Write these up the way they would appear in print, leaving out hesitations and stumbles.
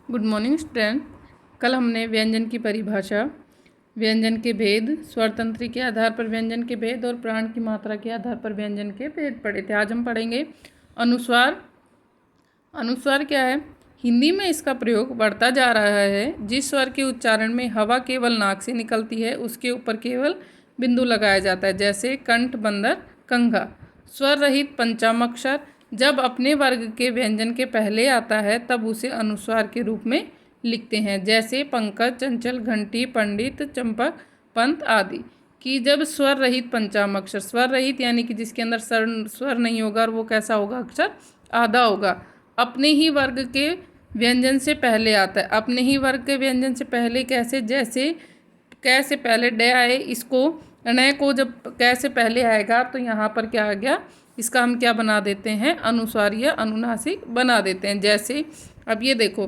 Good morning student. कल हमने व्यंजन की परिभाषा, व्यंजन के भेद, स्वर तंत्र के आधार पर व्यंजन के भेद और प्राण की मात्रा के आधार पर व्यंजन के भेद पढ़े थे। आज हम पढ़ेंगे अनुस्वार। अनुस्वार क्या है? हिंदी में इसका प्रयोग बढ़ता जा रहा है। जिस स्वर के उच्चारण में हवा केवल नाक से निकलती है उसके ऊपर केवल बिंदु लगाया जाता है, जैसे कंठ, बंदर, कंघा। स्वर रहित पंचमाक्षर जब अपने वर्ग के व्यंजन के पहले आता है तब उसे अनुस्वार के रूप में लिखते हैं, जैसे पंकज, चंचल, घंटी, पंडित, चंपक, पंत आदि। कि जब स्वर रहित पंचमाक्षर, स्वर रहित यानी कि जिसके अंदर स्वर नहीं होगा, और वो कैसा होगा? अक्षर आधा होगा, अपने ही वर्ग के व्यंजन से पहले आता है। अपने ही वर्ग के व्यंजन से पहले कैसे? जैसे कै से पहले ड आए, इसको न को जब कै से पहले आएगा तो यहाँ पर क्या आ गया? इसका हम क्या बना देते हैं? अनुस्वार या अनुनासिक बना देते हैं। जैसे अब ये देखो,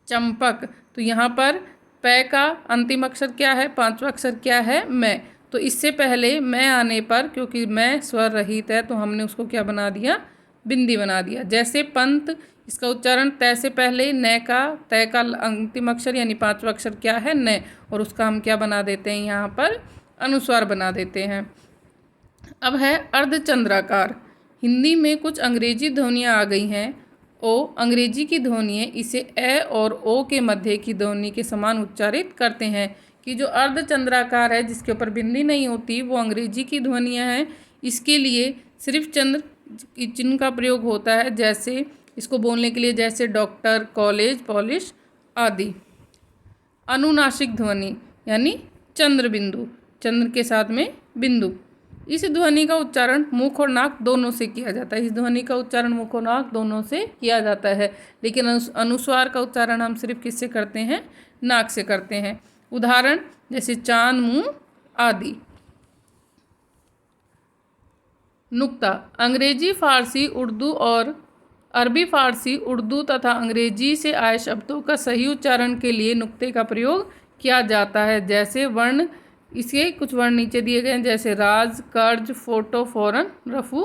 चंपक, तो यहाँ पर पै का अंतिम अक्षर क्या है? पांचवा अक्षर क्या है? मैं। तो इससे पहले मैं आने पर, क्योंकि मैं स्वर रहित है, तो हमने उसको क्या बना दिया? बिंदी बना दिया। जैसे पंत, इसका उच्चारण तय से पहले न का, तय का अंतिम अक्षर यानी पांचवा अक्षर क्या है? न, और उसका हम क्या बना देते हैं? यहाँ पर अनुस्वार बना देते हैं। अब है अर्धचंद्राकार। हिंदी में कुछ अंग्रेजी ध्वनियाँ आ गई हैं। ओ अंग्रेजी की ध्वनि है, इसे ए और ओ के मध्य की ध्वनि के समान उच्चारित करते हैं। कि जो अर्धचंद्राकार है, जिसके ऊपर बिंदी नहीं होती, वो अंग्रेजी की ध्वनियाँ हैं। इसके लिए सिर्फ चंद्र चिन्ह का प्रयोग होता है, जैसे इसको बोलने के लिए, जैसे डॉक्टर, कॉलेज, पॉलिश आदि। अनुनासिक ध्वनि यानी चंद्र बिंदु, चंद्र के साथ में बिंदु। इस ध्वनि का उच्चारण मुख और नाक दोनों से किया जाता है। इस ध्वनि का उच्चारण मुख और नाक दोनों से किया जाता है, लेकिन अनुस्वार का उच्चारण हम सिर्फ किससे करते हैं? नाक से करते हैं। उदाहरण जैसे चांद, मुंह आदि। नुक्ता। अंग्रेजी, फारसी, उर्दू और अरबी फारसी, उर्दू तथा अंग्रेजी से आए शब्दों का सही उच्चारण के लिए नुक्ते का प्रयोग किया जाता है। जैसे वर्ण, इसके कुछ वर्ण नीचे दिए गए हैं, जैसे राज, कर्ज, फोटो, फौरन, रफू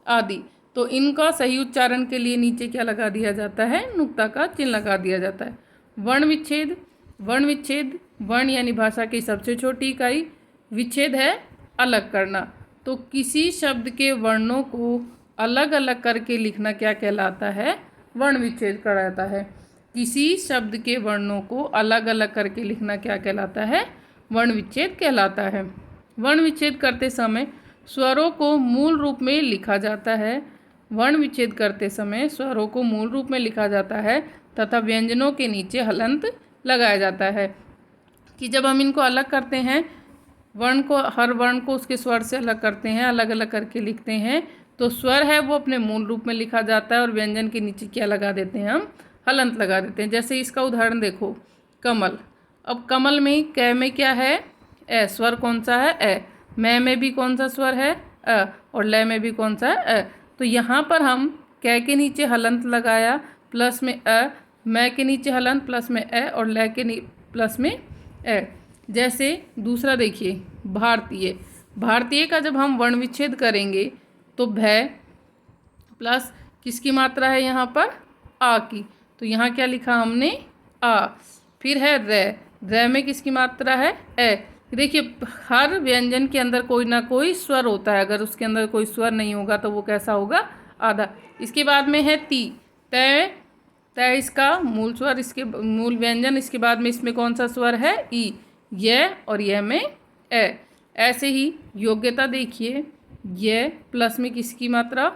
आदि। तो इनका सही उच्चारण के लिए नीचे क्या लगा दिया जाता है? नुक्ता का चिन्ह लगा दिया जाता है। वर्ण विच्छेद। वर्ण विच्छेद, वर्ण यानी भाषा की सबसे छोटी इकाई, विच्छेद है अलग करना। तो किसी शब्द के वर्णों को अलग अलग करके लिखना क्या कहलाता है? वर्ण विच्छेद कहलाता है। किसी शब्द के वर्णों को अलग अलग करके लिखना क्या कहलाता है? वर्ण विच्छेद कहलाता है। वर्ण विच्छेद करते समय स्वरों को मूल रूप में लिखा जाता है। वर्ण विच्छेद करते समय स्वरों को मूल रूप में लिखा जाता है तथा व्यंजनों के नीचे हलंत लगाया जाता है। कि जब हम इनको अलग करते हैं, वर्ण को, हर वर्ण को उसके स्वर से अलग करते हैं, अलग अलग करके लिखते हैं, तो स्वर है वो अपने मूल रूप में लिखा जाता है और व्यंजन के नीचे क्या लगा देते हैं? हम हलंत लगा देते हैं। जैसे इसका उदाहरण देखो, कमल। अब कमल में कै में क्या है? ए। स्वर कौन सा है? ए। मैं में भी कौन सा स्वर है? अ। और लय में भी कौन सा है? अ। तो यहाँ पर हम कै के नीचे हलंत लगाया, प्लस में अ, मैं के नीचे हलंत, प्लस में ए, और लय के प्लस में ए। जैसे दूसरा देखिए, भारतीय। भारतीय का जब हम वर्ण विच्छेद करेंगे तो भय प्लस किसकी मात्रा है यहाँ पर? आ की। तो यहाँ क्या लिखा हमने? आ। फिर है रै। रै में किसकी मात्रा है? ए। देखिए, हर व्यंजन के अंदर कोई ना कोई स्वर होता है। अगर उसके अंदर कोई स्वर नहीं होगा तो वो कैसा होगा? आधा। इसके बाद में है ती। तय। तय इसका मूल स्वर, इसके मूल व्यंजन। इसके बाद में इसमें कौन सा स्वर है? ई। यह और यह में ए। ऐसे ही योग्यता देखिए, यह प्लस में किसकी मात्रा?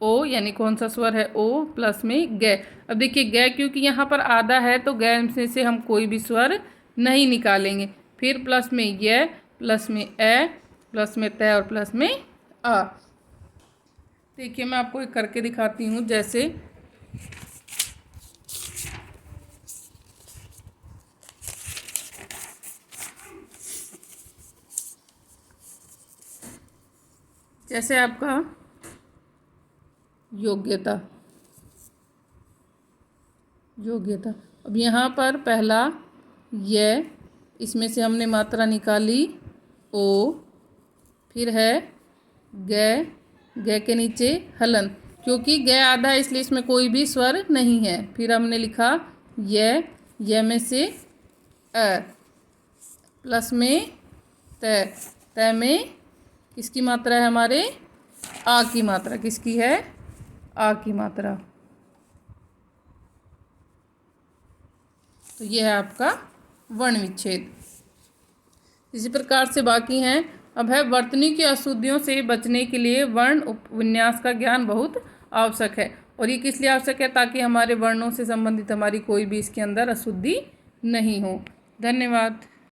ओ, यानी कौन सा स्वर है? ओ, प्लस में ग। अब देखिए ग, क्योंकि यहाँ पर आधा है तो ग में से हम कोई भी स्वर नहीं निकालेंगे। फिर प्लस में य, प्लस में ए, प्लस में तय और प्लस में आ। देखिए मैं आपको एक करके दिखाती हूँ। जैसे आपका योग्यता। योग्यता। अब यहाँ पर पहला य, इसमें से हमने मात्रा निकाली ओ, फिर है ग, ग के नीचे हलंत, क्योंकि ग आधा है इसलिए इसमें कोई भी स्वर नहीं है। फिर हमने लिखा य में से अ, प्लस में त में किसकी मात्रा है हमारे, आ की मात्रा। किसकी है, आ की मात्रा। तो यह है आपका वर्ण विच्छेद। इसी प्रकार से बाकी हैं। अब है वर्तनी की अशुद्धियों से बचने के लिए वर्ण उपविन्यास का ज्ञान बहुत आवश्यक है। और ये किस लिए आवश्यक है, ताकि हमारे वर्णों से संबंधित हमारी कोई भी इसके अंदर अशुद्धि नहीं हो। धन्यवाद।